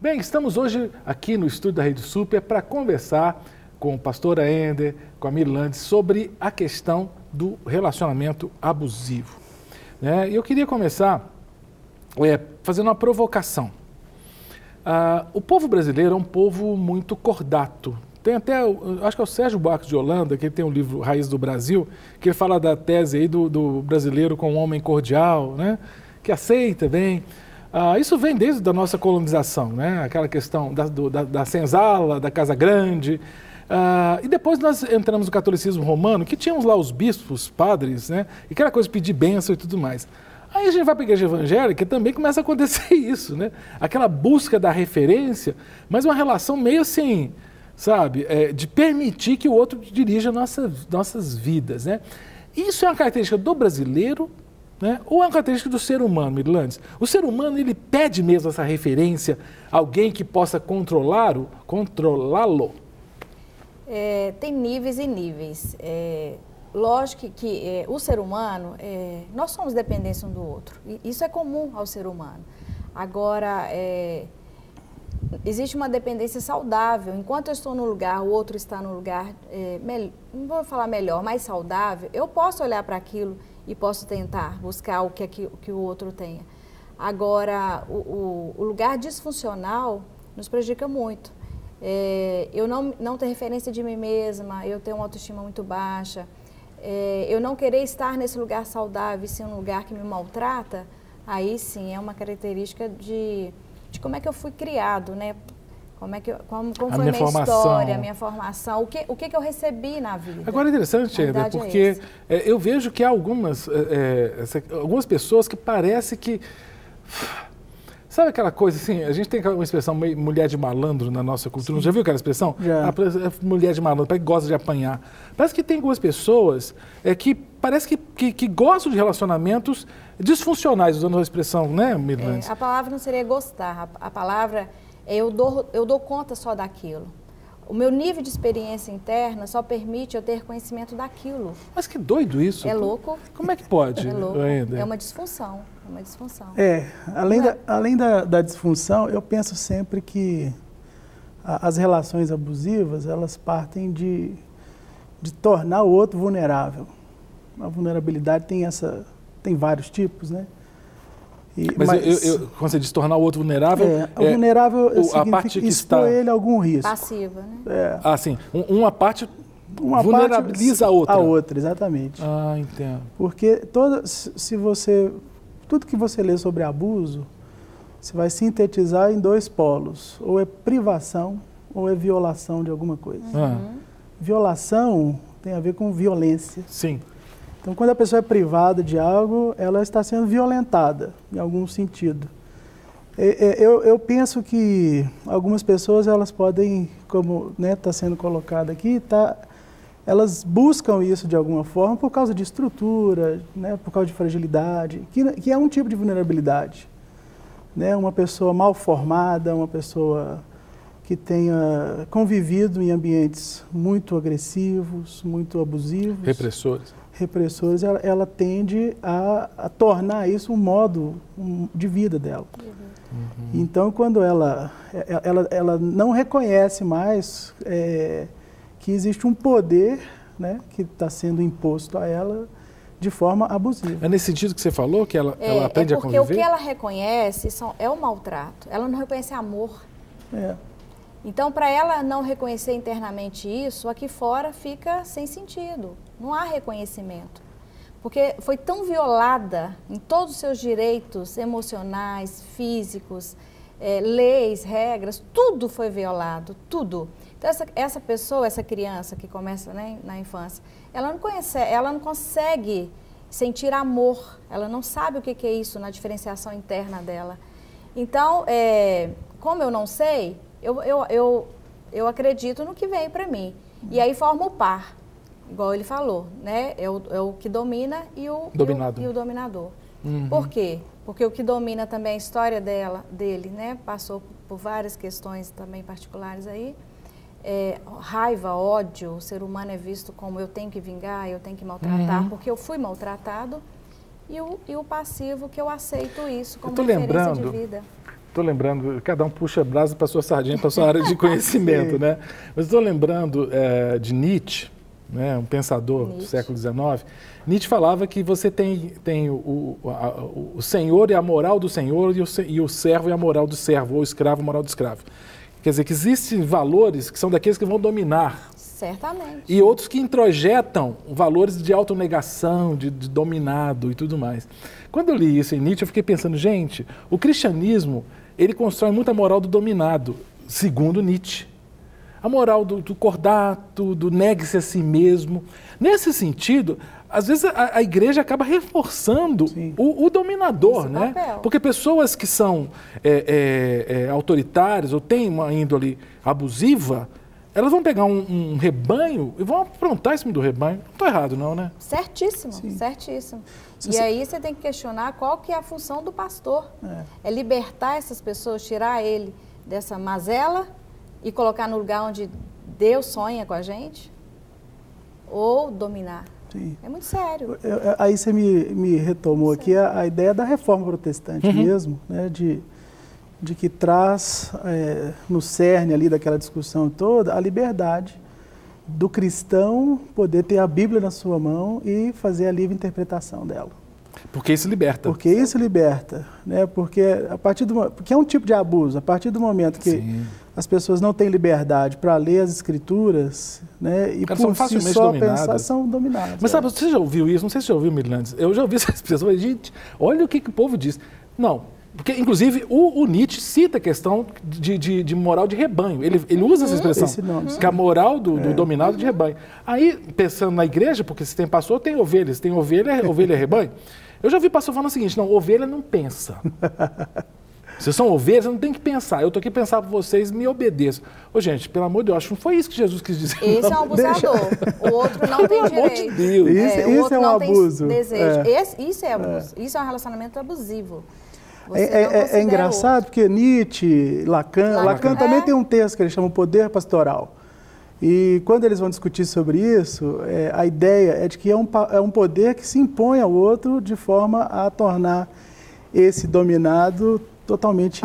Bem, estamos hoje aqui no estúdio da Rede Super para conversar com o pastor Ender, com a Mirlande, sobre a questão do relacionamento abusivo. E eu queria começar fazendo uma provocação. O povo brasileiro é um povo muito cordato. Tem até, acho que é o Sérgio Buarque de Holanda, que ele tem um livro Raiz do Brasil, que ele fala da tese aí do brasileiro como um homem cordial, né? Que aceita bem. Isso vem desde a nossa colonização, né? Aquela questão da senzala, da casa grande. E depois nós entramos no catolicismo romano, que tínhamos lá os bispos, padres, né? E aquela coisa de pedir bênção e tudo mais. Aí a gente vai para a igreja evangélica e também começa a acontecer isso, né? Aquela busca da referência, mas uma relação meio assim, sabe? De permitir que o outro dirija nossas vidas, né? Isso é uma característica do brasileiro, né? Ou é uma característica do ser humano, Mirlande? O ser humano, ele pede mesmo essa referência, alguém que possa controlá-lo? Tem níveis e níveis. Lógico que o ser humano, nós somos dependentes um do outro. Isso é comum ao ser humano. Agora, existe uma dependência saudável. Enquanto eu estou no lugar, o outro está no lugar, não vou falar melhor, mais saudável, eu posso olhar para aquilo e posso tentar buscar o que o outro tenha. Agora, o lugar disfuncional nos prejudica muito. Eu não ter referência de mim mesma, eu ter uma autoestima muito baixa, eu não querer estar nesse lugar saudável e ser um lugar que me maltrata, aí sim é uma característica de como é que eu fui criado, né? Como foi a minha história, a minha formação, o que eu recebi na vida. Agora é interessante, Ender, porque eu vejo que há algumas pessoas que parece que... Sabe aquela coisa assim, a gente tem uma expressão meio mulher de malandro na nossa cultura, já viu aquela expressão? Já. Mulher de malandro, parece que gosta de apanhar. Parece que tem algumas pessoas que parece que gostam de relacionamentos disfuncionais, usando a expressão, né, Mirlande? A palavra não seria gostar, a palavra é eu dou conta só daquilo. O meu nível de experiência interna só permite eu ter conhecimento daquilo. Mas que doido isso. É louco. Como é que pode? É louco. Ender? É uma disfunção. Além da disfunção, eu penso sempre que as relações abusivas, elas partem de tornar o outro vulnerável. A vulnerabilidade tem vários tipos, né? Mas quando você diz tornar o outro vulnerável... O vulnerável a parte que expor ele a algum risco. Passiva, né? Sim. Uma parte vulnerabiliza a outra. A outra, exatamente. Entendo. Porque tudo que você lê sobre abuso, você vai sintetizar em dois polos. Ou é privação, ou é violação de alguma coisa. Violação tem a ver com violência. Sim. Então, quando a pessoa é privada de algo, ela está sendo violentada, em algum sentido. Eu penso que algumas pessoas, elas podem, como está sendo colocado aqui, elas buscam isso de alguma forma por causa de estrutura, né, por causa de fragilidade, que é um tipo de vulnerabilidade. Né? Uma pessoa mal formada, uma pessoa que tenha convivido em ambientes muito agressivos, muito abusivos. Repressores, ela tende a tornar isso um modo de vida dela. Então, quando ela não reconhece mais que existe um poder, né, que está sendo imposto a ela de forma abusiva. É nesse sentido que você falou, que ela aprende a conviver? Porque o que ela reconhece é o maltrato. Ela não reconhece amor. Então, para ela não reconhecer internamente isso, aqui fora fica sem sentido. Não há reconhecimento. Porque foi tão violada em todos os seus direitos emocionais, físicos, leis, regras, tudo foi violado, tudo. Então, essa pessoa, essa criança que começa, né, na infância, ela não consegue sentir amor, ela não sabe o que é isso na diferenciação interna dela. Então, como eu não sei... Eu acredito no que vem para mim. E aí forma o par, igual ele falou, né? É o que domina e o dominador. Por quê? Porque o que domina também a história dele, né? Passou por várias questões também particulares aí. Raiva, ódio, o ser humano é visto como eu tenho que vingar, eu tenho que maltratar, porque eu fui maltratado. E o passivo, que eu aceito isso como referência de vida. Estou lembrando, cada um puxa brasa para a sua sardinha, para a sua área de conhecimento, né? Mas estou lembrando de Nietzsche, né, um pensador do século XIX. Nietzsche falava que você tem o senhor e a moral do senhor e o servo e a moral do servo, ou o escravo e a moral do escravo. Quer dizer, que existem valores que são daqueles que vão dominar. Certamente. E outros que introjetam valores de autonegação, de dominado e tudo mais. Quando eu li isso em Nietzsche, eu fiquei pensando, gente, o cristianismo, ele constrói muita moral do dominado, segundo Nietzsche. A moral do cordato, do negue-se a si mesmo. Nesse sentido, às vezes a igreja acaba reforçando o dominador, né? Porque pessoas que são autoritárias ou têm uma índole abusiva, elas vão pegar um rebanho e vão aprontar em cima do rebanho. Não estou errado não, né? Certíssimo, certíssimo. E aí você tem que questionar qual que é a função do pastor. É libertar essas pessoas, tirar ele dessa mazela e colocar no lugar onde Deus sonha com a gente? Ou dominar? Sim. É muito sério. Aí você me retomou aqui a ideia da reforma protestante mesmo, né, de que traz no cerne ali daquela discussão toda a liberdade do cristão poder ter a Bíblia na sua mão e fazer a livre interpretação dela. Porque isso liberta. Porque isso liberta, né? Porque é um tipo de abuso. A partir do momento que as pessoas não têm liberdade para ler as escrituras, né? E por si só pensar, são dominadas. Mas sabe, você já ouviu isso? Não sei se você já ouviu, Mirlandes. Eu já ouvi essa expressão. Gente, olha o que o povo diz. Não. Porque, inclusive, o Nietzsche cita a questão de moral de rebanho. Ele usa essa expressão, que é a moral do dominado de rebanho. Aí, pensando na igreja, porque se tem pastor, tem ovelhas. Tem ovelha é rebanho. Eu já ouvi pastor falando o seguinte, não, ovelha não pensa. Vocês são ovelhas, não tem que pensar. Eu estou aqui a pensar por vocês, me obedeçam. Ô, gente, pelo amor de Deus, não foi isso que Jesus quis dizer. Esse é um abusador. O outro não tem direito. Pelo amor de Deus. Isso é um abuso. Desejo. Isso é abuso. Isso é um relacionamento abusivo. É engraçado porque Nietzsche, Lacan também tem um texto que ele chama o poder pastoral. E quando eles vão discutir sobre isso, a ideia é de que é um poder que se impõe ao outro de forma a tornar esse dominado totalmente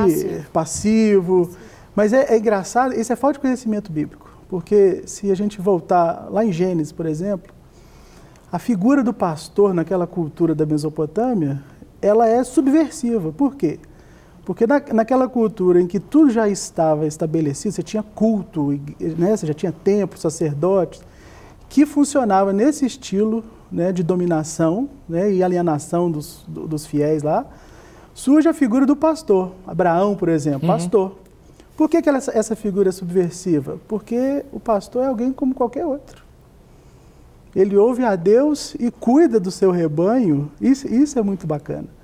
passivo. Mas é engraçado, isso é falta de conhecimento bíblico. Porque se a gente voltar lá em Gênesis, por exemplo, a figura do pastor naquela cultura da Mesopotâmia, ela é subversiva. Por quê? Porque naquela cultura em que tudo já estava estabelecido, você tinha culto, né, você já tinha templos, sacerdotes, que funcionava nesse estilo, né, de dominação, né, e alienação dos fiéis lá, surge a figura do pastor. Abraão, por exemplo, pastor. Por que essa figura é subversiva? Porque o pastor é alguém como qualquer outro. Ele ouve a Deus e cuida do seu rebanho. Isso é muito bacana.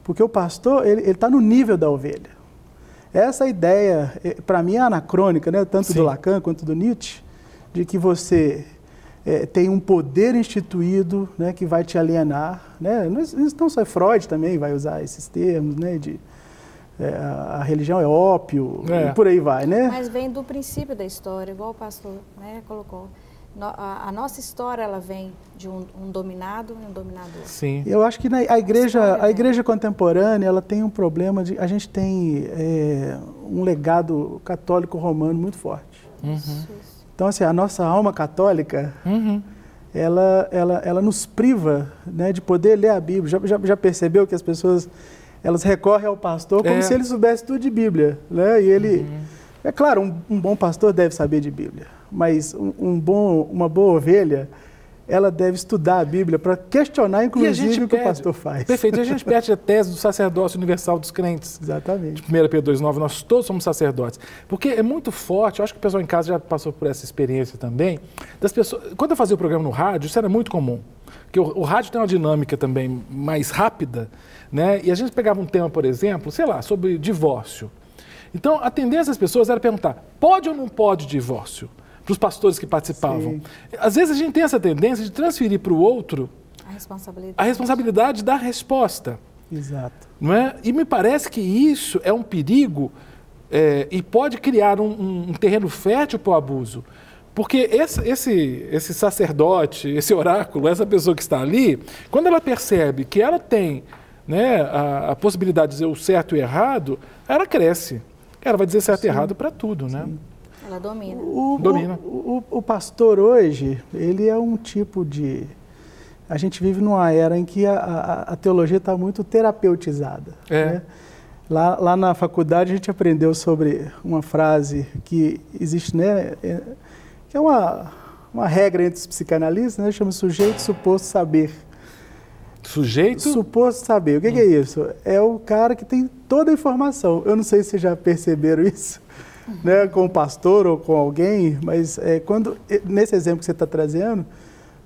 Porque o pastor, ele está no nível da ovelha. Essa ideia, para mim, é anacrônica, né? Tanto do Lacan quanto do Nietzsche, de que você tem um poder instituído, né, que vai te alienar. Né? Não só Freud também vai usar esses termos, né, a religião é ópio, e por aí vai. Né? Mas vem do princípio da história, igual o pastor, né, colocou. A nossa história, ela vem de um dominado e um dominador. Sim. Eu acho que a igreja contemporânea, ela tem um problema a gente tem um legado católico romano muito forte. Então, assim, a nossa alma católica, ela nos priva, né, de poder ler a Bíblia. Já percebeu que as pessoas, elas recorrem ao pastor como se ele soubesse tudo de Bíblia, né? E ele... É claro, um bom pastor deve saber de Bíblia, mas uma boa ovelha, ela deve estudar a Bíblia para questionar, inclusive, o que o pastor faz. Perfeito, e a gente perde a tese do sacerdócio universal dos crentes. Exatamente. De 1 Pedro 2,9, nós todos somos sacerdotes. Porque é muito forte, eu acho que o pessoal em casa já passou por essa experiência também, das pessoas... Quando eu fazia o programa no rádio, isso era muito comum, porque o rádio tem uma dinâmica também mais rápida, né? E a gente pegava um tema, por exemplo, sei lá, sobre divórcio. Então, a tendência das pessoas era perguntar, pode ou não pode divórcio? Para os pastores que participavam. Às vezes a gente tem essa tendência de transferir para o outro a responsabilidade da resposta. Exato. Não é? E me parece que isso é um perigo e pode criar um terreno fértil para o abuso. Porque esse sacerdote, esse oráculo, essa pessoa que está ali, quando ela percebe que ela tem né, a possibilidade de dizer o certo e o errado, ela cresce. Ela vai dizer certo e errado para tudo, né? Ela domina. O pastor hoje, ele é um tipo de... A gente vive numa era em que a teologia está muito terapeutizada. Né? Lá na faculdade a gente aprendeu sobre uma frase que existe, né? Que é uma regra entre os psicanalistas, né? Chama sujeito suposto saber. Sujeito? Suposto saber. O que é isso? É o cara que tem toda a informação. Eu não sei se vocês já perceberam isso, né, com o pastor ou com alguém, mas nesse exemplo que você está trazendo,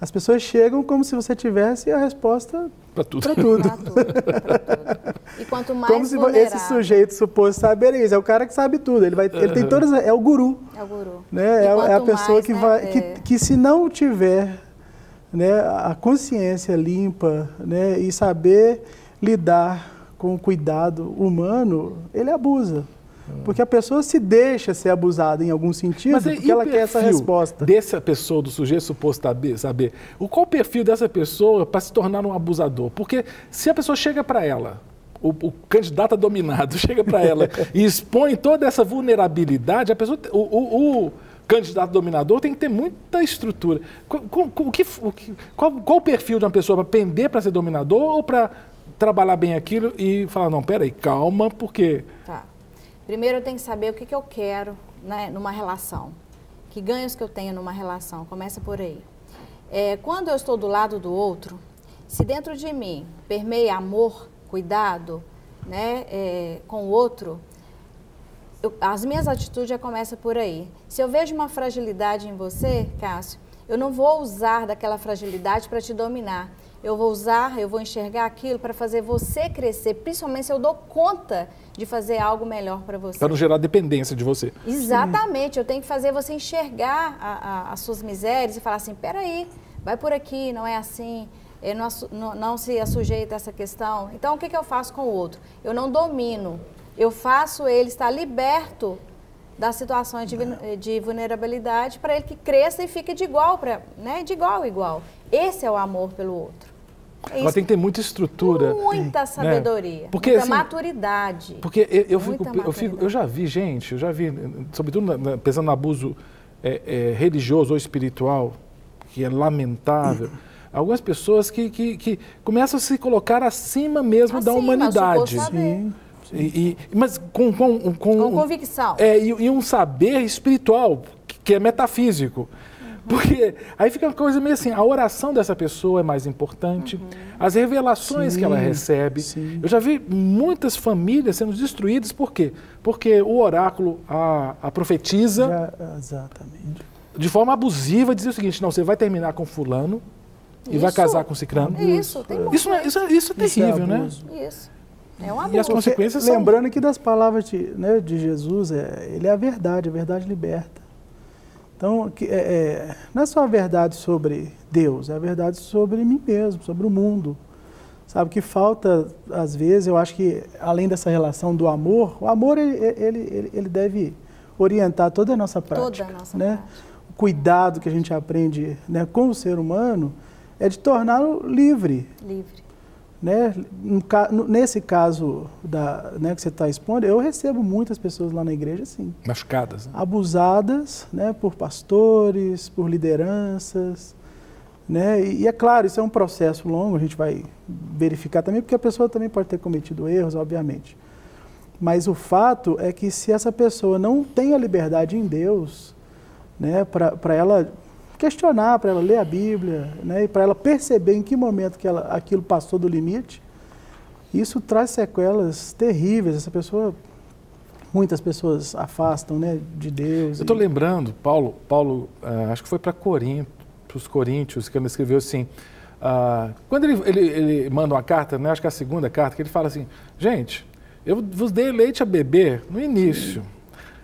as pessoas chegam como se você tivesse a resposta para tudo. Para tudo. E quanto mais como se esse sujeito suposto saber isso, é o cara que sabe tudo. Ele tem todas, é o guru. É o guru. Né? É a pessoa mais, que se não tiver, né, a consciência limpa, né, e saber lidar com o cuidado humano, ele abusa. Porque a pessoa se deixa ser abusada em algum sentido, porque ela quer essa resposta. Dessa pessoa, do sujeito suposto saber, qual o perfil dessa pessoa para se tornar um abusador? Porque se a pessoa chega para ela, o candidato a dominado chega para ela e expõe toda essa vulnerabilidade, a pessoa, o candidato dominador tem que ter muita estrutura. Qual o perfil de uma pessoa para pender para ser dominador ou para trabalhar bem aquilo e falar, não, peraí, calma, porque... Tá. Primeiro eu tenho que saber o que eu quero, né, numa relação. Que ganhos que eu tenho numa relação. Começa por aí. Quando eu estou do lado do outro, se dentro de mim permeia amor, cuidado, né, com o outro, as minhas atitudes já começam por aí. Se eu vejo uma fragilidade em você, Cássio, eu não vou usar daquela fragilidade para te dominar. Eu vou enxergar aquilo para fazer você crescer, principalmente se eu dou conta de fazer algo melhor para você. Para não gerar dependência de você. Exatamente, Sim. Eu tenho que fazer você enxergar as suas misérias e falar assim, peraí, vai por aqui, não é assim, não se sujeita a essa questão. Então, o que eu faço com o outro? Eu não domino, eu faço ele estar liberto das situações de vulnerabilidade para ele que cresça e fique de igual a igual. Esse é o amor pelo outro. Ela tem que ter muita estrutura. Muita sabedoria, né? Porque, muita assim, maturidade. Porque eu já vi, sobretudo pensando no abuso religioso ou espiritual, que é lamentável, algumas pessoas que começam a se colocar acima mesmo da humanidade. Sim. Mas com convicção. E um saber espiritual, que é metafísico. Porque aí fica uma coisa meio assim, a oração dessa pessoa é mais importante, as revelações que ela recebe. Sim. Eu já vi muitas famílias sendo destruídas, por quê? Porque o oráculo a profetiza exatamente. De forma abusiva, dizia o seguinte, não, você vai terminar com fulano e vai casar com cicrano. Isso é terrível, né? Isso. É um abuso. E as consequências são... Lembrando que das palavras de Jesus, ele é a verdade liberta. Então, não é só a verdade sobre Deus, é a verdade sobre mim mesmo, sobre o mundo. Sabe, que falta, às vezes, eu acho que, além dessa relação do amor, o amor, ele deve orientar toda a nossa prática. Toda a nossa né? prática. O cuidado que a gente aprende, né, com o ser humano é de torná-lo livre. Né? Nesse caso que você está expondo, eu recebo muitas pessoas lá na igreja, assim, machucadas, né? Abusadas, né, por pastores, por lideranças, né? E é claro, isso é um processo longo, a gente vai verificar também, porque a pessoa também pode ter cometido erros, obviamente. Mas o fato é que se essa pessoa não tem a liberdade em Deus, né, para ela questionar, para ela ler a Bíblia, né, e para ela perceber em que momento que aquilo passou do limite, isso traz sequelas terríveis. Muitas pessoas afastam, né, de Deus. Eu estou lembrando, Paulo acho que foi para os Coríntios, que ele escreveu assim, quando ele manda uma carta, né, acho que é a segunda carta, que ele fala assim, gente, eu vos dei leite a beber no início.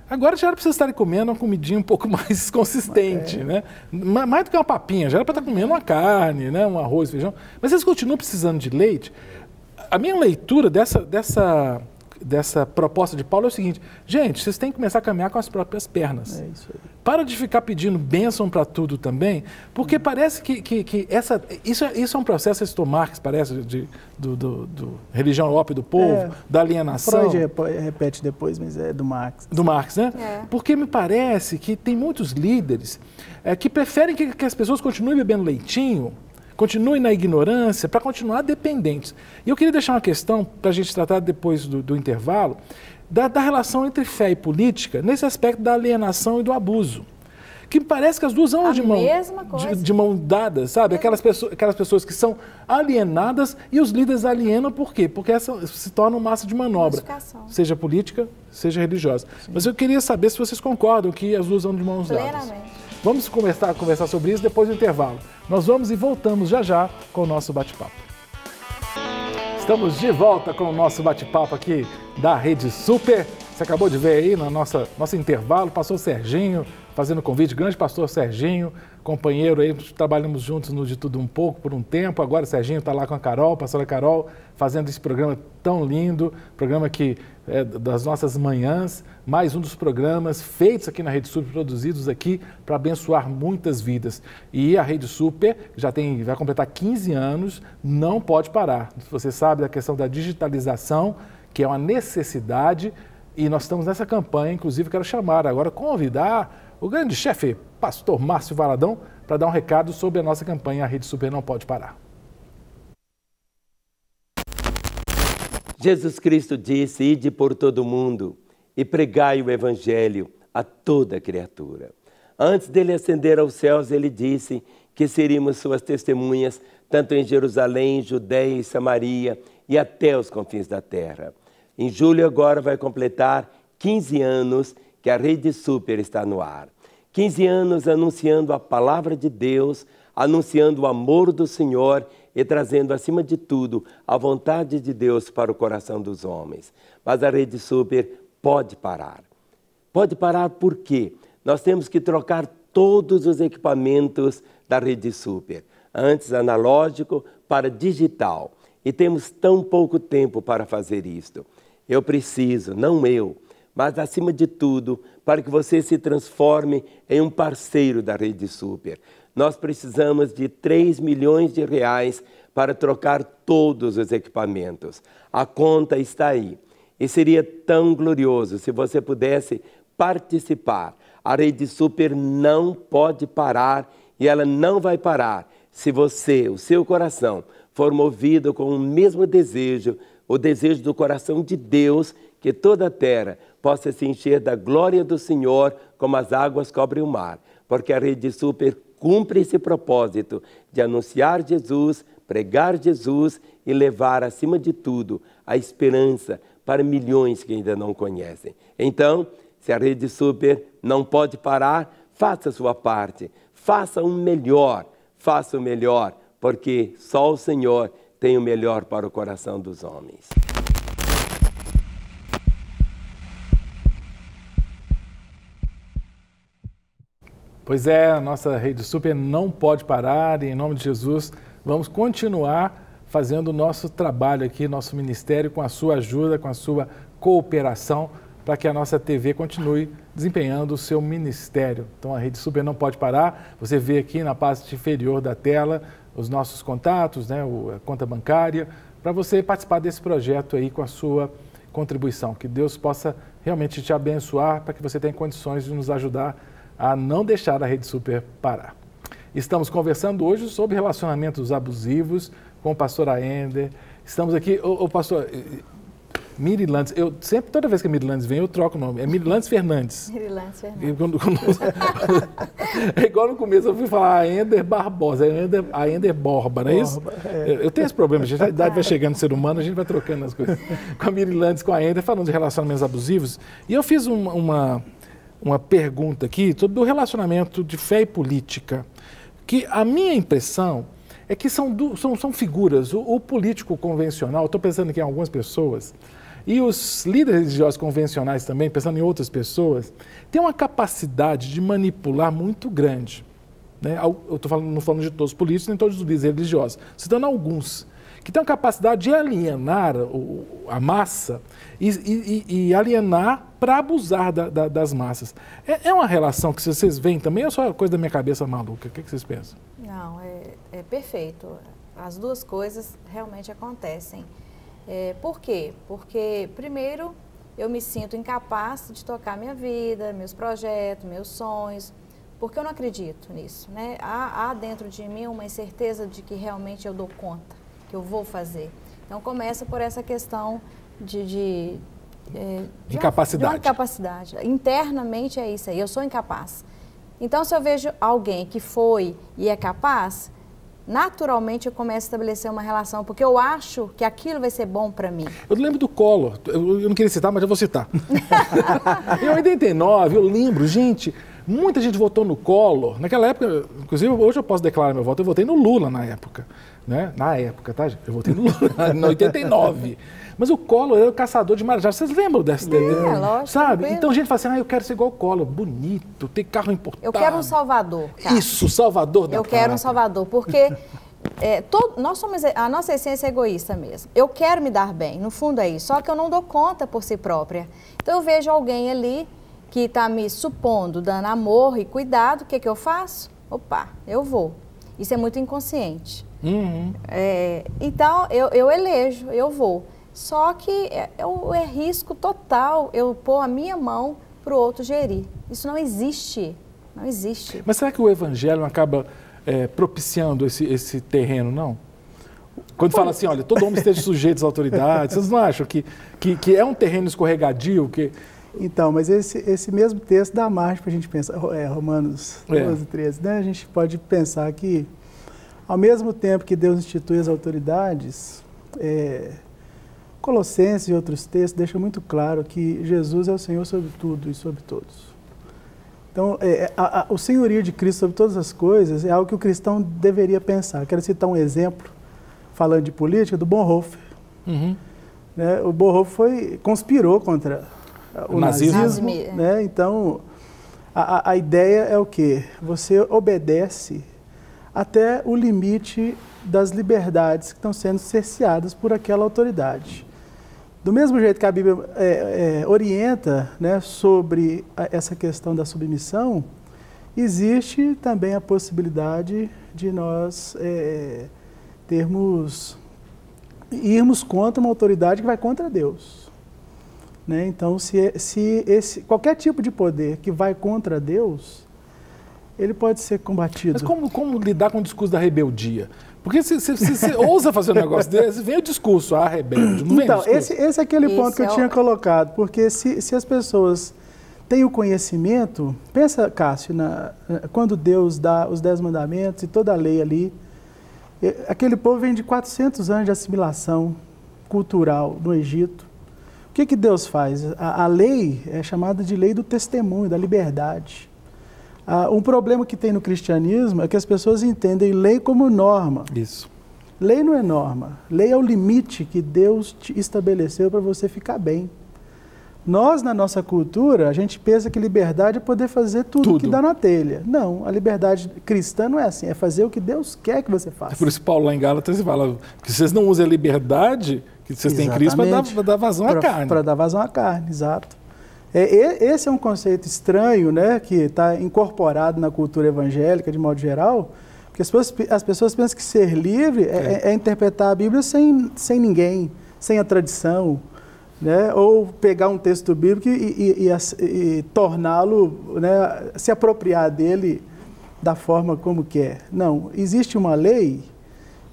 Agora já era para vocês estarem comendo uma comidinha um pouco mais consistente, né? Mais do que uma papinha, já era para estar comendo uma carne, né? Um arroz, feijão. Mas vocês continuam precisando de leite. A minha leitura dessa proposta de Paulo é o seguinte: gente, vocês têm que começar a caminhar com as próprias pernas. É isso aí. Para de ficar pedindo bênção para tudo também, porque parece que isso é um processo, pastor Marx, parece, do religião ópio do povo, da alienação. Freud repete depois, mas é do Marx. Do Marx, né? É. Porque me parece que tem muitos líderes que preferem que as pessoas continuem bebendo leitinho, continuem na ignorância, para continuar dependentes. E eu queria deixar uma questão para a gente tratar depois do intervalo, da relação entre fé e política, nesse aspecto da alienação e do abuso. Que parece que as duas andam de mão dadas, sabe? Aquelas pessoas que são alienadas e os líderes alienam por quê? Porque essa se torna massa de manobra, seja política, seja religiosa. Sim. Mas eu queria saber se vocês concordam que as duas andam de mãos dadas. Plenamente. Vamos conversar sobre isso depois do intervalo. Nós vamos e voltamos já com o nosso bate-papo. Estamos de volta com o nosso bate-papo aqui da Rede Super. Você acabou de ver aí no nosso intervalo, pastor Serginho fazendo convite, grande pastor Serginho, companheiro aí, trabalhamos juntos no De Tudo Um Pouco por um tempo, agora o Serginho está lá com a Carol, pastora Carol, fazendo esse programa tão lindo, programa que é das nossas manhãs, mais um dos programas feitos aqui na Rede Super, produzidos aqui para abençoar muitas vidas. E a Rede Super vai completar 15 anos, não pode parar. Você sabe da questão da digitalização, que é uma necessidade, e nós estamos nessa campanha, inclusive quero convidar o grande chefe, pastor Márcio Valadão, para dar um recado sobre a nossa campanha A Rede Super Não Pode Parar. Jesus Cristo disse: ide por todo o mundo e pregai o evangelho a toda criatura. Antes dele ascender aos céus, ele disse que seríamos suas testemunhas, tanto em Jerusalém, Judeia e Samaria e até os confins da terra. Em julho agora vai completar 15 anos que a Rede Super está no ar. 15 anos anunciando a palavra de Deus, anunciando o amor do Senhor e trazendo, acima de tudo, a vontade de Deus para o coração dos homens. Mas a Rede Super pode parar. Pode parar por quê? Nós temos que trocar todos os equipamentos da Rede Super. Antes analógico para digital. E temos tão pouco tempo para fazer isto. Eu preciso, não eu, mas acima de tudo, para que você se transforme em um parceiro da Rede Super. Nós precisamos de 3 milhões de reais para trocar todos os equipamentos. A conta está aí. E seria tão glorioso se você pudesse participar. A Rede Super não pode parar e ela não vai parar se você, o seu coração, for movido com o mesmo desejo, o desejo do coração de Deus, que toda a terra possa se encher da glória do Senhor como as águas cobrem o mar. Porque a Rede Super cumpre esse propósito de anunciar Jesus, pregar Jesus e levar, acima de tudo, a esperança para milhões que ainda não conhecem. Então, se a Rede Super não pode parar, faça a sua parte, faça o melhor, porque só o Senhor tem o melhor para o coração dos homens. Pois é, a nossa Rede Super não pode parar e, em nome de Jesus, vamos continuar fazendo o nosso trabalho aqui, nosso ministério, com a sua ajuda, com a sua cooperação, para que a nossa TV continue desempenhando o seu ministério. Então, a Rede Super não pode parar. Você vê aqui na parte inferior da tela os nossos contatos, né, a conta bancária, para você participar desse projeto aí com a sua contribuição. Que Deus possa realmente te abençoar para que você tenha condições de nos ajudar a não deixar a Rede Super parar. Estamos conversando hoje sobre relacionamentos abusivos com o pastor Aender. Estamos aqui, o pastor Mirilandes, toda vez que a Mirilandes vem, eu troco o nome. É Mirilandes Fernandes. Mirilandes Fernandes. É igual no começo eu fui falar Aender Barbosa, Aender Borba, não é isso? Eu tenho esse problema, a idade vai chegando no ser humano, a gente vai trocando as coisas. Com a Mirilandes, com a Aender, falando de relacionamentos abusivos. E eu fiz uma pergunta aqui sobre o relacionamento de fé e política, que a minha impressão é que são figuras, o político convencional, estou pensando aqui em algumas pessoas, e os líderes religiosos convencionais também, pensando em outras pessoas, têm uma capacidade de manipular muito grande. Né? Eu estou não falando de todos os políticos, nem todos os líderes religiosos, citando alguns, que tem a capacidade de alienar a massa e alienar para abusar das massas. É uma relação que vocês veem também ou é só coisa da minha cabeça maluca? O que vocês pensam? Não, é perfeito. As duas coisas realmente acontecem. Por quê? Porque, primeiro, eu me sinto incapaz de tocar minha vida, meus projetos, meus sonhos, porque eu não acredito nisso, né? Há dentro de mim uma incerteza de que realmente eu dou conta, que eu vou fazer. Então, começa por essa questão de incapacidade. De uma incapacidade. Internamente é isso aí, eu sou incapaz. Então, se eu vejo alguém que foi e é capaz, naturalmente eu começo a estabelecer uma relação, porque eu acho que aquilo vai ser bom para mim. Eu lembro do Collor, eu não queria citar, mas eu vou citar. Em 89, eu lembro, gente, muita gente votou no Collor. Naquela época, inclusive hoje eu posso declarar meu voto, eu votei no Lula na época. Né? Na época, tá, gente? Eu votei no Lula, em 89. Mas o Collor era o caçador de Marajá. Vocês lembram dessa TV? Lógico. Sabe? Então a gente fala assim, eu quero ser igual o Collor, bonito, ter carro importado. Eu quero um Salvador. Cara. Isso, Salvador da Eu quero um Salvador, porque nós somos, a nossa essência é egoísta mesmo. Eu quero me dar bem, no fundo é isso, só que eu não dou conta por si própria. Então eu vejo alguém ali que está me supondo, dando amor e cuidado, o que que eu faço? Opa, eu vou. Isso é muito inconsciente. Uhum. Então eu elejo, eu vou. Só que é risco total eu pôr a minha mão para o outro gerir. Isso não existe, não existe. Mas será que o evangelho acaba propiciando esse terreno, não? Quando fala assim, olha, todo homem esteja sujeito às autoridades, vocês não acham que é um terreno escorregadio? Então, mas esse mesmo texto dá margem para a gente pensar, Romanos 12, 13, né? A gente pode pensar que, ao mesmo tempo que Deus institui as autoridades, Colossenses e outros textos deixam muito claro que Jesus é o Senhor sobre tudo e sobre todos. Então, o senhorio de Cristo sobre todas as coisas é algo que o cristão deveria pensar. Quero citar um exemplo, falando de política, do Bonhoeffer. Uhum. Né? O Bonhoeffer conspirou contra o nazismo. Né? Então, a ideia é o quê? Você obedece até o limite das liberdades que estão sendo cerceadas por aquela autoridade. Do mesmo jeito que a Bíblia orienta, né, sobre essa questão da submissão, existe também a possibilidade de nós irmos contra uma autoridade que vai contra Deus. Né? Então, qualquer tipo de poder que vai contra Deus, ele pode ser combatido. Mas como lidar com o discurso da rebeldia? Porque se você ousa fazer um negócio desse, vem o discurso, rebelde. Não então, vem esse é aquele ponto que eu tinha colocado. Porque se as pessoas têm o conhecimento... Pensa, Cássio, quando Deus dá os 10 mandamentos e toda a lei ali, aquele povo vem de 400 anos de assimilação cultural no Egito. O que Deus faz? A lei é chamada de lei do testemunho, da liberdade. Um problema que tem no cristianismo é que as pessoas entendem lei como norma. Isso. Lei não é norma. Lei é o limite que Deus te estabeleceu para você ficar bem. Nós, na nossa cultura, a gente pensa que liberdade é poder fazer tudo que dá na telha. Não, a liberdade cristã não é assim, é fazer o que Deus quer que você faça. É por isso que Paulo lá em Gálatas fala que vocês não usam a liberdade que vocês têm em Cristo para dar vazão à carne. Para dar vazão à carne, exato. Esse é um conceito estranho, né, que está incorporado na cultura evangélica, de modo geral, porque as pessoas pensam que ser livre é interpretar a Bíblia sem ninguém, sem a tradição, né, ou pegar um texto bíblico e torná-lo, né, se apropriar dele da forma como quer. Não, existe uma lei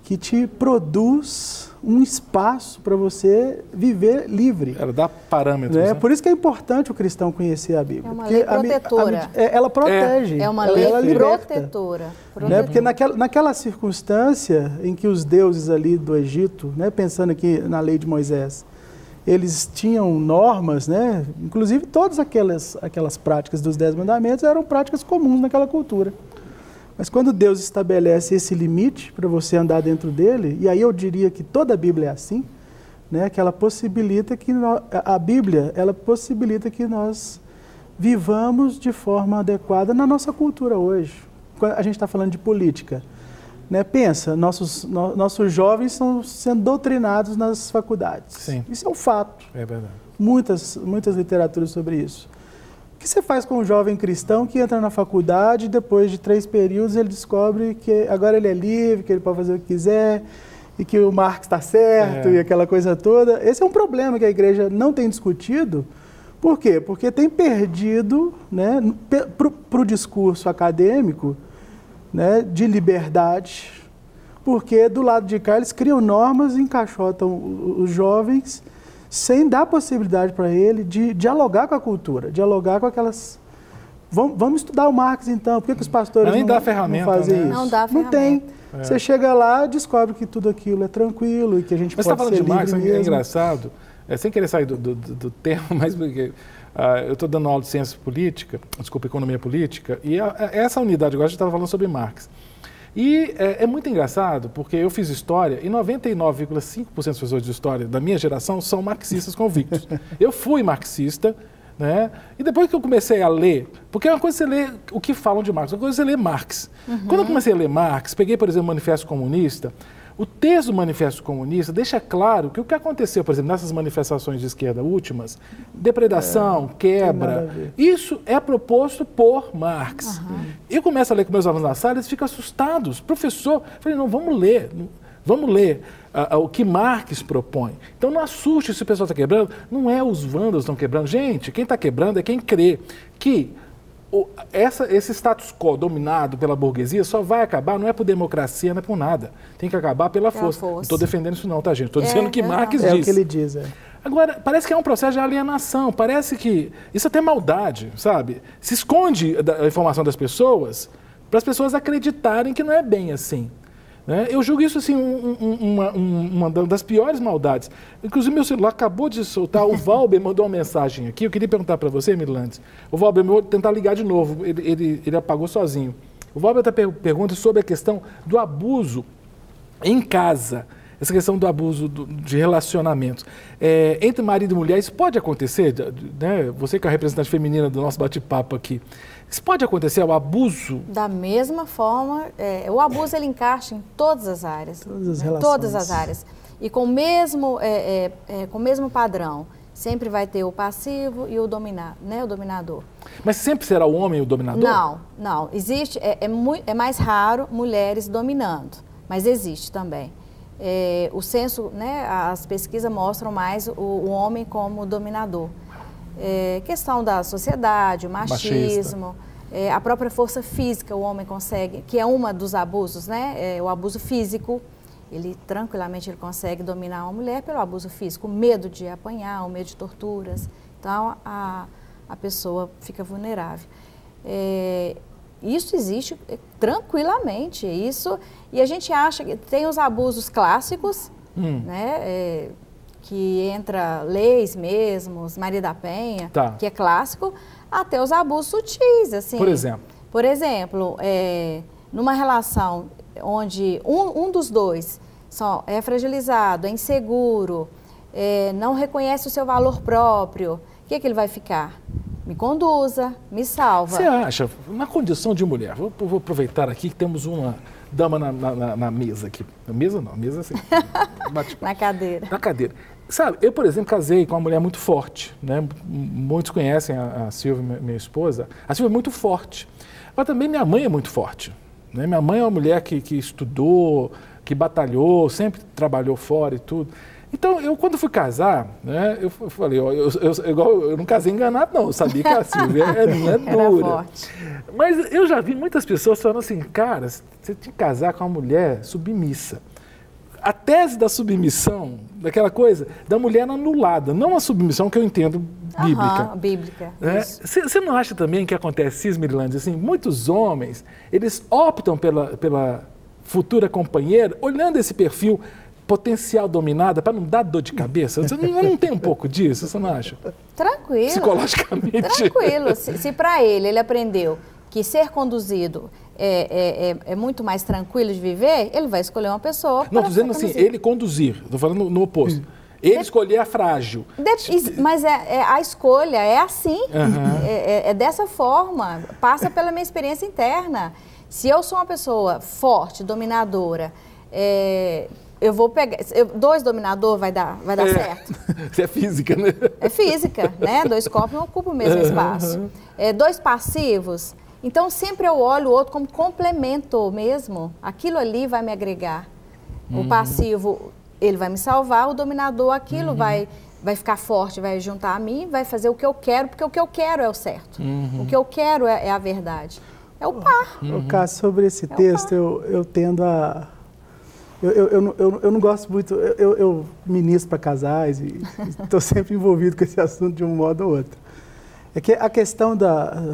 que te produz um espaço para você viver livre. Ela dá parâmetros. Né? Por isso que é importante o cristão conhecer a Bíblia. É uma lei protetora. Ela protege. É uma lei protetora. Né? Porque naquela circunstância em que os deuses ali do Egito, né, pensando aqui na lei de Moisés, eles tinham normas, né? Inclusive todas aquelas práticas dos 10 mandamentos eram práticas comuns naquela cultura. Mas quando Deus estabelece esse limite para você andar dentro dele, e aí eu diria que toda a Bíblia é assim, né, que ela possibilita que a Bíblia, ela possibilita que nós vivamos de forma adequada na nossa cultura hoje. Quando a gente está falando de política, Né? Pensa, nossos jovens estão sendo doutrinados nas faculdades. Sim. Isso é um fato. É verdade. Muitas literaturas sobre isso. O que você faz com um jovem cristão que entra na faculdade e depois de 3 períodos ele descobre que agora ele é livre, que ele pode fazer o que quiser e que o Marx está certo e aquela coisa toda? Esse é um problema que a igreja não tem discutido. Por quê? Porque tem perdido, né, para o discurso acadêmico, né, de liberdade, porque do lado de cá eles criam normas e encaixotam os jovens sem dar possibilidade para ele de dialogar com a cultura, dialogar com aquelas... Vamos estudar o Marx então, por que os pastores nem não, dá ferramenta, não fazem né? isso? Não dá ferramenta. Não tem. Você chega lá, descobre que tudo aquilo é tranquilo e que a gente mas pode ser livre Mas você está falando de Marx, mesmo. é engraçado, sem querer sair do tema, mas porque eu estou dando aula de ciência política, desculpa, economia política, e essa unidade agora a gente estava falando sobre Marx. E é muito engraçado, porque eu fiz história e 99,5% dos professores de história da minha geração são marxistas convictos. Eu fui marxista, né? E depois que eu comecei a ler, porque é uma coisa você ler o que falam de Marx, outra coisa você ler Marx. Quando eu comecei a ler Marx, peguei, por exemplo, o Manifesto Comunista, o texto do Manifesto Comunista deixa claro que o que aconteceu, por exemplo, nessas manifestações de esquerda últimas, depredação, quebra, isso é proposto por Marx. Eu começo a ler com meus alunos na sala, eles ficam assustados. Professor, eu falei, não, vamos ler o que Marx propõe. Então não assuste se o pessoal está quebrando, não é os vândalos que estão quebrando. Gente, quem está quebrando é quem crê que esse status quo dominado pela burguesia só vai acabar, não é por democracia, não é por nada. Tem que acabar pela força. Não estou defendendo isso não, tá, gente? Estou dizendo que Marx diz. É o que ele diz, Agora, parece que é um processo de alienação, parece que isso é até maldade, sabe? Se esconde a informação das pessoas para as pessoas acreditarem que não é bem assim. Né? Eu julgo isso assim, uma das piores maldades. Inclusive, meu celular acabou de soltar, o Valber mandou uma mensagem aqui, eu queria perguntar para você, Mirlandes. O Valber, eu vou tentar ligar de novo, ele apagou sozinho. O Valber está perguntando sobre a questão do abuso em casa, essa questão do abuso de relacionamentos. Entre marido e mulher, isso pode acontecer? Né? Você que é a representante feminina do nosso bate-papo aqui, isso pode acontecer, o abuso? Da mesma forma, o abuso ele encaixa em todas as áreas. Todas as relações. Todas as áreas. E com o mesmo padrão. Sempre vai ter o passivo e o dominador. Mas sempre será o homem o dominador? Não. Existe, é mais raro mulheres dominando, mas existe também. O censo, né, as pesquisas mostram mais o homem como dominador. Questão da sociedade, o machismo, a própria força física, o homem consegue, que é uma dos abusos, né? O abuso físico, ele tranquilamente consegue dominar uma mulher pelo abuso físico, o medo de apanhar, o medo de torturas. Então, a pessoa fica vulnerável. Isso existe tranquilamente, e a gente acha que tem os abusos clássicos, né? Que entra leis mesmo, Maria da Penha, que é clássico, até os abusos sutis, assim. Por exemplo? Por exemplo, numa relação onde um dos dois é fragilizado, é inseguro, não reconhece o seu valor próprio, o que ele vai ficar? Me conduza, me salva. Você acha, na condição de mulher, vou aproveitar aqui que temos uma dama na mesa aqui. Na mesa não, mesa assim. Na cadeira. Na cadeira. Sabe, eu, por exemplo, casei com uma mulher muito forte, né? Muitos conhecem a Silvia, minha esposa. A Silvia é muito forte. Mas também minha mãe é muito forte. Né? Minha mãe é uma mulher que estudou, que batalhou, sempre trabalhou fora e tudo. Então, eu quando fui casar, né, eu falei, eu não casei enganado, não. Eu sabia que a Silvia é dura. Forte. Mas eu já vi muitas pessoas falando assim, cara, você tinha que casar com uma mulher submissa. A tese da submissão, daquela coisa, da mulher anulada, não a submissão que eu entendo bíblica. Bíblica. Você não acha também que acontece isso, Mirlandes? Assim, muitos homens, eles optam pela futura companheira, olhando esse perfil potencial dominada, para não dar dor de cabeça? Você não tem um pouco disso, você não acha? Tranquilo. Psicologicamente. Tranquilo. Se para ele aprendeu que ser conduzido é muito mais tranquilo de viver, ele vai escolher uma pessoa. Não, estou dizendo assim, ele conduzir, estou falando no oposto. Ele escolher a frágil. Mas a escolha é assim, é dessa forma, passa pela minha experiência interna. Se eu sou uma pessoa forte, dominadora, eu vou pegar... 2 dominadores vai dar certo? Isso é física, né? É física, né? 2 corpos não ocupam o mesmo espaço. 2 passivos, então sempre eu olho o outro como complemento mesmo. Aquilo ali vai me agregar. O passivo, ele vai me salvar, o dominador, aquilo vai ficar forte, vai juntar a mim, vai fazer o que eu quero, porque o que eu quero é o certo. O que eu quero é a verdade. É o par. Cássio, sobre esse texto, eu tendo a... Eu não gosto muito, eu ministro para casais e estou sempre envolvido com esse assunto de um modo ou outro. É que a questão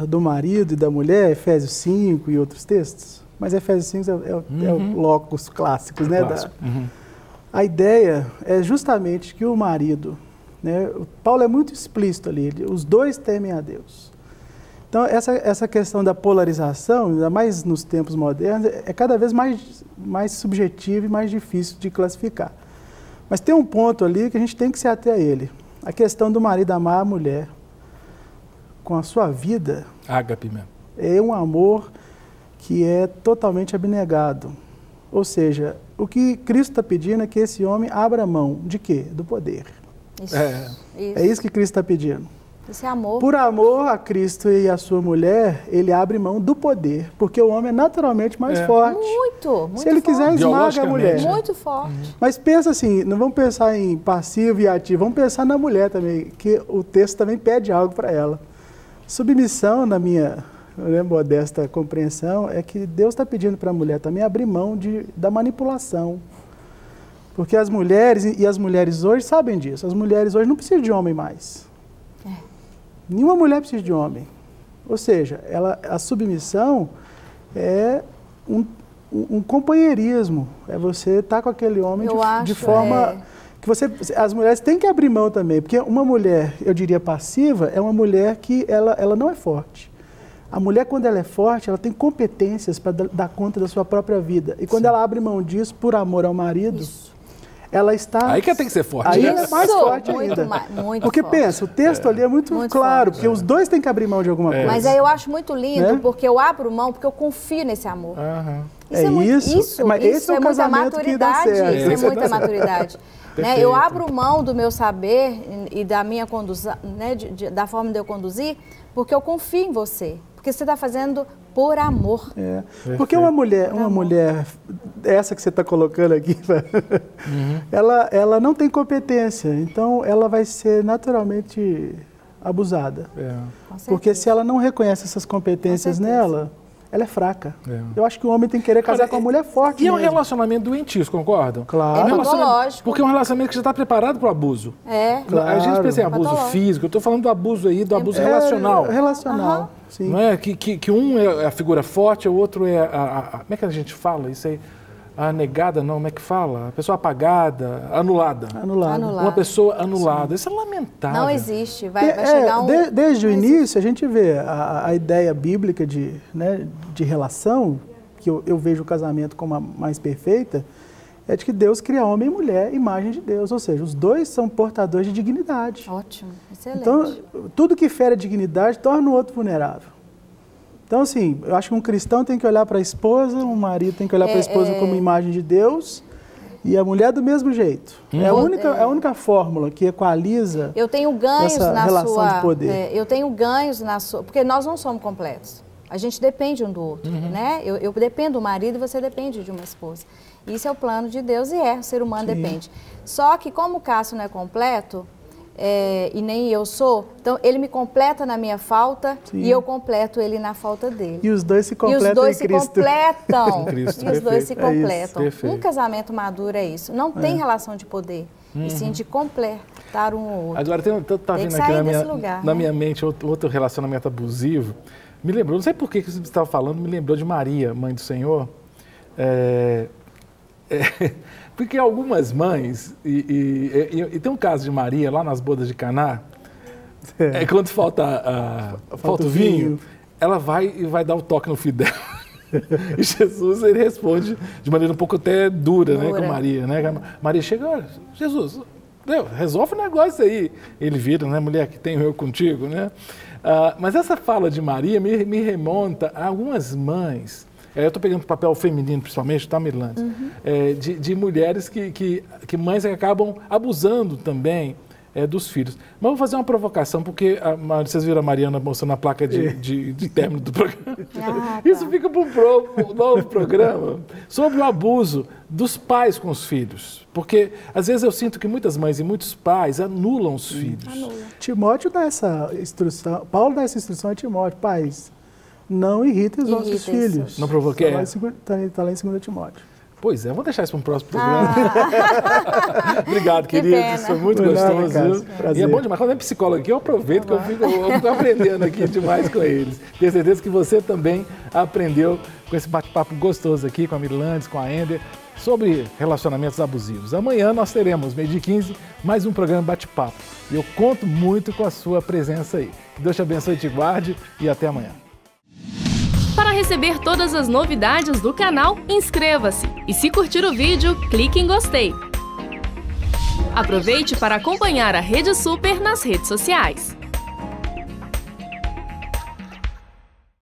do marido e da mulher, Efésios 5 e outros textos, mas Efésios 5 é o locus clássicos, né? A ideia é justamente que o marido, né, Paulo é muito explícito ali, os 2 temem a Deus. Então, essa questão da polarização, ainda mais nos tempos modernos, é cada vez mais subjetiva e mais difícil de classificar. Mas tem um ponto ali que a gente tem que se ater a ele. A questão do marido amar a mulher com a sua vida. Ágape mesmo. É um amor que é totalmente abnegado. Ou seja, o que Cristo está pedindo é que esse homem abra mão de quê? Do poder. Isso. É isso que Cristo está pedindo. Esse amor. Por amor a Cristo e a sua mulher, ele abre mão do poder, porque o homem é naturalmente mais forte. Muito Se ele quiser, esmaga a mulher. Muito forte. Mas pensa assim, não vamos pensar em passivo e ativo, vamos pensar na mulher também, que o texto também pede algo para ela. Submissão, na minha modesta compreensão, é que Deus está pedindo para a mulher também abrir mão da manipulação. Porque as mulheres, e as mulheres hoje sabem disso, as mulheres hoje não precisam de homem mais. Nenhuma mulher precisa de homem. Ou seja, a submissão é um companheirismo. É você estar com aquele homem de forma que as mulheres têm que abrir mão também. Porque uma mulher, eu diria passiva, é uma mulher que ela não é forte. A mulher, quando ela é forte, ela tem competências para dar conta da sua própria vida. E quando ela abre mão disso por amor ao marido... Ela está... Aí que tem que ser forte. Aí ela é mais forte ainda. Porque pensa, o texto ali é muito claro, porque os 2 têm que abrir mão de alguma coisa. Mas aí eu acho muito lindo, porque eu abro mão, porque eu confio nesse amor. Isso é muita maturidade. Isso é muita maturidade. Né? Eu abro mão do meu saber e da minha condução, né, da forma de eu conduzir, porque eu confio em você. Porque você está fazendo por amor. Porque uma mulher, essa que você está colocando aqui, ela não tem competência, então ela vai ser naturalmente abusada. Porque se ela não reconhece essas competências nela, ela é fraca. Eu acho que o homem tem que querer casar com uma mulher forte. E é um relacionamento doentio, concordam? Claro. É patológico. Porque é um relacionamento que já está preparado para o abuso. Claro. A gente pensa em abuso físico, eu estou falando do abuso aí, do abuso relacional. Relacional, sim. Não é? Que um é a figura forte, o outro é como é que a gente fala isso aí? A negada, não, como é que fala? A pessoa apagada, anulada. Uma pessoa anulada. Isso é lamentável. Não existe. Vai chegar desde o início, a gente vê a ideia bíblica de relação, que eu vejo o casamento como a mais perfeita, é de que Deus cria homem e mulher, imagem de Deus. Ou seja, os 2 são portadores de dignidade. Ótimo, excelente. Então, tudo que fere a dignidade torna o outro vulnerável. Então, assim, eu acho que um cristão tem que olhar para a esposa, um marido tem que olhar para a esposa como imagem de Deus e a mulher do mesmo jeito. É a única fórmula que equaliza eu tenho ganhos essa relação de poder. Eu tenho ganhos na sua... Porque nós não somos completos. A gente depende um do outro, né? Eu dependo do marido e você depende de uma esposa. Isso é o plano de Deus e o ser humano depende. Só que como o Cássio não é completo... e nem eu sou, então ele me completa na minha falta e eu completo ele na falta dele. E os 2 se completam em Cristo. E os 2 se completam. Um casamento maduro é isso. Não tem relação de poder, e sim de completar um ou outro. Agora, tá vindo aqui na minha mente outro relacionamento abusivo. Me lembrou, não sei por que você estava falando, me lembrou de Maria, mãe do Senhor. Porque algumas mães, e tem um caso de Maria lá nas bodas de Caná, quando falta o vinho, ela vai e vai dar o toque no filho dela. E Jesus, ele responde de maneira um pouco até dura, né, com Maria. Né? Maria chega, olha, Jesus, resolve o negócio aí. Ele vira, né, mulher, que tenho eu contigo, né? Mas essa fala de Maria me remonta a algumas mães eu estou pegando o papel feminino principalmente, tá, Mirlandes? De mulheres que mães que acabam abusando também dos filhos. Mas vou fazer uma provocação, porque vocês viram a Mariana mostrando a placa de término do programa. Tá. Isso fica para um novo programa sobre o abuso dos pais com os filhos. Porque, às vezes, eu sinto que muitas mães e muitos pais anulam os filhos. Timóteo dá essa instrução, Paulo dá essa instrução a Timóteo: pais, não irritem os vossos filhos. Não provoquei. Está lá em 2 Timóteo. Pois é, vou deixar isso para um próximo programa. Obrigado, queridos. Foi muito gostoso. E é bom demais. Quando é psicólogo aqui, eu aproveito que eu fico aprendendo aqui demais com eles. Tenho certeza que você também aprendeu com esse bate-papo gostoso aqui com a Mirlandes, com a Ender, sobre relacionamentos abusivos. Amanhã nós teremos, 12h15, mais um programa Bate-Papo. E eu conto muito com a sua presença aí. Que Deus te abençoe e te guarde e até amanhã. Para receber todas as novidades do canal, inscreva-se e, se curtir o vídeo, clique em gostei. Aproveite para acompanhar a Rede Super nas redes sociais.